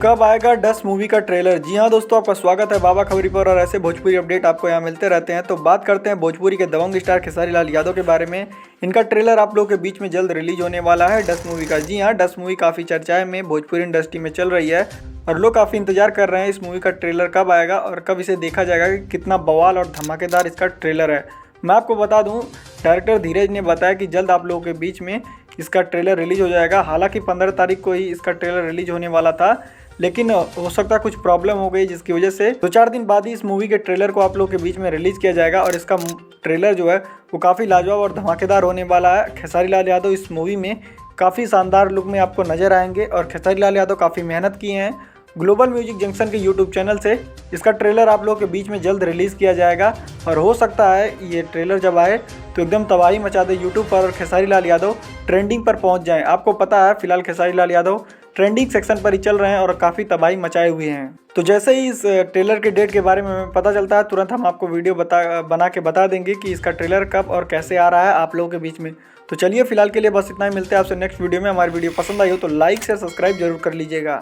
कब आएगा dust movie का ट्रेलर। जी हाँ दोस्तों, आपका स्वागत है बाबा खबरी पर और ऐसे भोजपुरी अपडेट आपको यहाँ मिलते रहते हैं। तो बात करते हैं भोजपुरी के दबंग स्टार खेसारी लाल यादव के बारे में। इनका ट्रेलर आप लोगों के बीच में जल्द रिलीज होने वाला है डस्ट मूवी का। जी हाँ, डस्ट मूवी काफ़ी चर्चाएं में भोजपुरी इंडस्ट्री में चल रही है और लोग काफ़ी इंतजार कर रहे हैं इस मूवी का ट्रेलर कब आएगा और कब इसे देखा जाएगा कि कितना बवाल और धमाकेदार इसका ट्रेलर है। मैं आपको बता दूं, डायरेक्टर धीरज ने बताया कि जल्द आप लोगों के बीच में इसका ट्रेलर रिलीज हो जाएगा। हालांकि 15 तारीख को ही इसका ट्रेलर रिलीज होने वाला था, लेकिन हो सकता है कुछ प्रॉब्लम हो गई जिसकी वजह से 2-4 दिन बाद ही इस मूवी के ट्रेलर को आप लोगों के बीच में रिलीज किया जाएगा। और इसका ट्रेलर जो है वो काफ़ी लाजवाब और धमाकेदार होने वाला है। खेसारी लाल यादव इस मूवी में काफ़ी शानदार लुक में आपको नजर आएंगे और खेसारी लाल यादव काफ़ी मेहनत किए हैं। ग्लोबल म्यूजिक जंक्शन के यूट्यूब चैनल से इसका ट्रेलर आप लोगों के बीच में जल्द रिलीज़ किया जाएगा और हो सकता है ये ट्रेलर जब आए तो एकदम तबाही मचा दे यूट्यूब पर और खेसारी लाल यादव ट्रेंडिंग पर पहुंच जाएं। आपको पता है फिलहाल खेसारी लाल यादव ट्रेंडिंग सेक्शन पर ही चल रहे हैं और काफ़ी तबाही मचाए हुए हैं। तो जैसे ही इस ट्रेलर के डेट के बारे में पता चलता है तुरंत हम आपको वीडियो बना के बता देंगे कि इसका ट्रेलर कब और कैसे आ रहा है आप लोगों के बीच में। तो चलिए फिलहाल के लिए बस इतना ही, मिलते हैं आपसे नेक्स्ट वीडियो में। हमारी वीडियो पसंद आई हो तो लाइक शेयर सब्सक्राइब जरूर कर लीजिएगा।